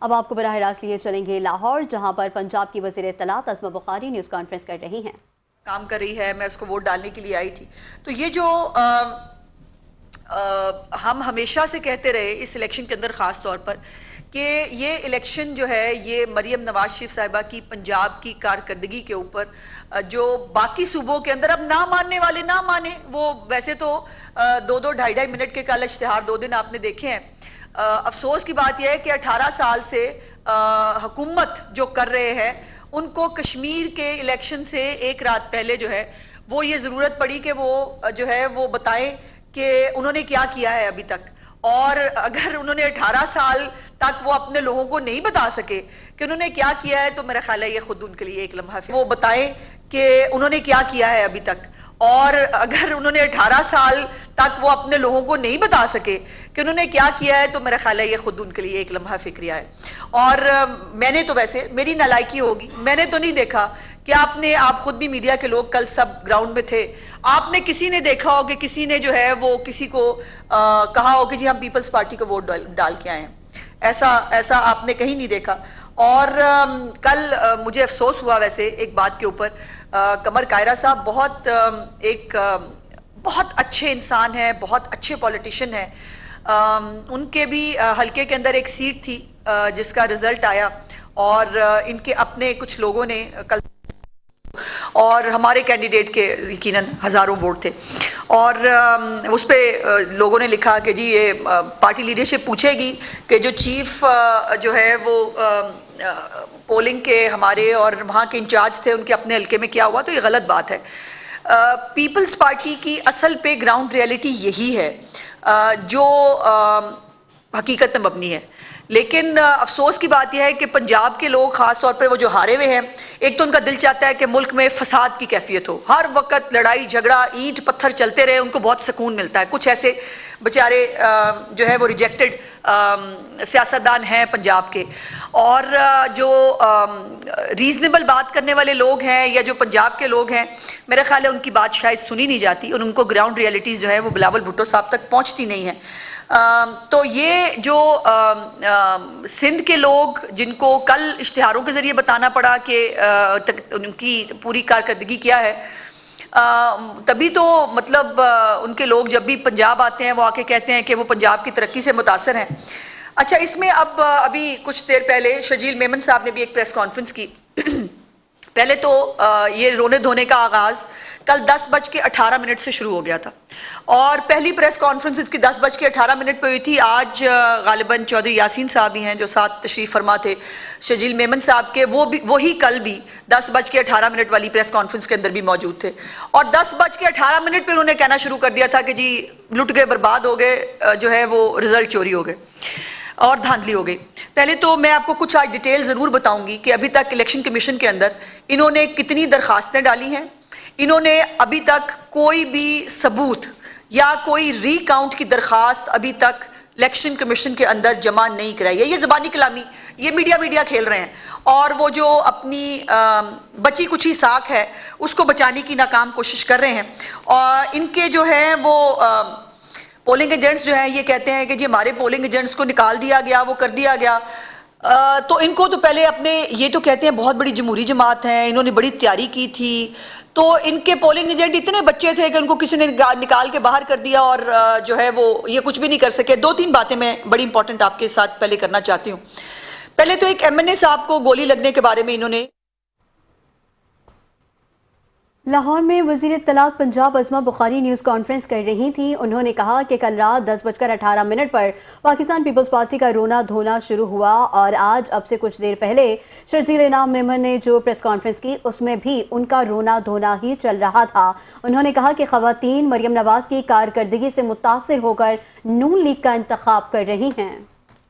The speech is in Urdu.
اب آپ کو براہ راست لیے چلیں گے لاہور، جہاں پر پنجاب کی وزیر اطلاعات عظمہ بخاری نیوز کانفرنس کر رہی ہیں۔ کام کر رہی ہے، میں اس کو ووٹ ڈالنے کے لیے آئی تھی۔ تو یہ جو ہم ہمیشہ سے کہتے رہے اس الیکشن کے اندر خاص طور پر کہ یہ الیکشن جو ہے یہ مریم نواز شریف صاحبہ کی پنجاب کی کارکردگی کے اوپر جو باقی صوبوں کے اندر اب نہ ماننے والے نہ مانے، وہ ویسے تو 2-2 ڈھائی منٹ کے کل اشتہار 2 دن آپ نے دیکھے ہیں۔ افسوس کی بات یہ ہے کہ 18 سال سے حکومت جو کر رہے ہیں ان کو کشمیر کے الیکشن سے ایک رات پہلے جو ہے وہ یہ ضرورت پڑی کہ وہ جو ہے وہ بتائیں کہ انہوں نے کیا کیا ہے ابھی تک، اور اگر انہوں نے 18 سال تک وہ اپنے لوگوں کو نہیں بتا سکے کہ انہوں نے کیا کیا ہے تو میرا خیال ہے یہ خود ان کے لیے ایک لمحہ وہ بتائیں کہ انہوں نے کیا کیا ہے ابھی تک، اور اگر انہوں نے 18 سال تک وہ اپنے لوگوں کو نہیں بتا سکے کہ انہوں نے کیا کیا ہے تو میرا خیال ہے یہ خود ان کے لیے ایک لمحہ فکریہ ہے۔ اور میں نے تو ویسے میری نالائکی ہوگی، میں نے تو نہیں دیکھا کہ آپ خود بھی میڈیا کے لوگ کل سب گراؤنڈ میں تھے، آپ نے کسی نے دیکھا ہو کہ کسی نے جو ہے وہ کسی کو کہا ہو کہ جی ہم پیپلز پارٹی کو ووٹ ڈال کے آئے ہیں، ایسا آپ نے کہیں نہیں دیکھا۔ اور کل مجھے افسوس ہوا ویسے ایک بات کے اوپر، قمر کائرہ صاحب بہت اچھے انسان ہیں، بہت اچھے پولیٹیشین ہیں، ان کے بھی حلقے کے اندر ایک سیٹ تھی جس کا رزلٹ آیا، اور ان کے اپنے کچھ لوگوں نے کل اور ہمارے کینڈیڈیٹ کے یقیناً ہزاروں ووٹ تھے، اور اس پہ لوگوں نے لکھا کہ جی یہ پارٹی لیڈرشپ پوچھے گی کہ جو چیف جو ہے وہ پولنگ کے ہمارے اور وہاں کے انچارج تھے ان کے اپنے حلقے میں کیا ہوا، تو یہ غلط بات ہے۔ پیپلز پارٹی کی اصل پہ گراؤنڈ ریئلٹی یہی ہے جو حقیقت میں مبنی ہے، لیکن افسوس کی بات یہ ہے کہ پنجاب کے لوگ خاص طور پر وہ جو ہارے ہوئے ہیں، ایک تو ان کا دل چاہتا ہے کہ ملک میں فساد کی کیفیت ہو، ہر وقت لڑائی جھگڑا اینٹ پتھر چلتے رہے، ان کو بہت سکون ملتا ہے۔ کچھ ایسے بیچارے جو ہے وہ ریجیکٹڈ سیاستدان ہیں پنجاب کے، اور جو ریزنیبل بات کرنے والے لوگ ہیں یا جو پنجاب کے لوگ ہیں، میرا خیال ہے ان کی بات شاید سنی نہیں جاتی، اور ان کو گراؤنڈ ریئلٹیز جو ہے وہ بلاول بھٹو صاحب تک پہنچتی نہیں ہیں۔ تو یہ جو سندھ کے لوگ جن کو کل اشتہاروں کے ذریعے بتانا پڑا کہ ان کی پوری کارکردگی کیا ہے، تبھی تو مطلب ان کے لوگ جب بھی پنجاب آتے ہیں وہ آ کے کہتے ہیں کہ وہ پنجاب کی ترقی سے متاثر ہیں۔ اچھا، اس میں ابھی کچھ دیر پہلے شرجیل میمن صاحب نے بھی ایک پریس کانفرنس کی۔ پہلے تو یہ رونے دھونے کا آغاز کل 10:18 سے شروع ہو گیا تھا، اور پہلی پریس کانفرنس اس کی 10:18 پہ ہوئی تھی۔ آج غالباً چودھری یاسین صاحب ہی ہیں جو ساتھ تشریف فرما تھے شرجیل میمن صاحب کے، وہی کل بھی 10:18 والی پریس کانفرنس کے اندر بھی موجود تھے، اور 10:18 پہ انہوں نے کہنا شروع کر دیا تھا کہ جی لٹ گئے، برباد ہو گئے، جو ہے وہ رزلٹ چوری ہو گئے اور دھاندلی ہو گئی۔ پہلے تو میں آپ کو کچھ آج ڈیٹیل ضرور بتاؤں گی کہ ابھی تک الیکشن کمیشن کے اندر انہوں نے کتنی درخواستیں ڈالی ہیں۔ انہوں نے ابھی تک کوئی بھی ثبوت یا کوئی ری کاؤنٹ کی درخواست ابھی تک الیکشن کمیشن کے اندر جمع نہیں کرائی ہے۔ یہ زبانی کلامی، یہ میڈیا کھیل رہے ہیں، اور وہ جو اپنی بچی کچھی ساکھ ہے اس کو بچانے کی ناکام کوشش کر رہے ہیں، اور ان کے جو ہے وہ پولنگ ایجنٹس جو ہیں یہ کہتے ہیں کہ جی ہمارے پولنگ ایجنٹس کو نکال دیا گیا، وہ کر دیا گیا۔ تو ان کو تو پہلے یہ تو کہتے ہیں بہت بڑی جمہوری جماعت ہے، انہوں نے بڑی تیاری کی تھی، تو ان کے پولنگ ایجنٹ اتنے بچے تھے کہ ان کو کسی نے نکال کے باہر کر دیا، اور جو ہے وہ یہ کچھ بھی نہیں کر سکے۔ 2-3 باتیں میں بڑی امپورٹنٹ آپ کے ساتھ پہلے کرنا چاہتی ہوں۔ پہلے تو ایک MNA صاحب کو گولی لگنے کے بارے میں انہوں نے لاہور میں وزیر اطلاعات پنجاب عظمہ بخاری نیوز کانفرنس کر رہی تھیں۔ انہوں نے کہا کہ کل رات 10:18 پر پاکستان پیپلز پارٹی کا رونا دھونا شروع ہوا، اور آج اب سے کچھ دیر پہلے شرجیل انعام میمن نے جو پریس کانفرنس کی اس میں بھی ان کا رونا دھونا ہی چل رہا تھا۔ انہوں نے کہا کہ خواتین مریم نواز کی کارکردگی سے متاثر ہو کر نون لیگ کا انتخاب کر رہی ہیں۔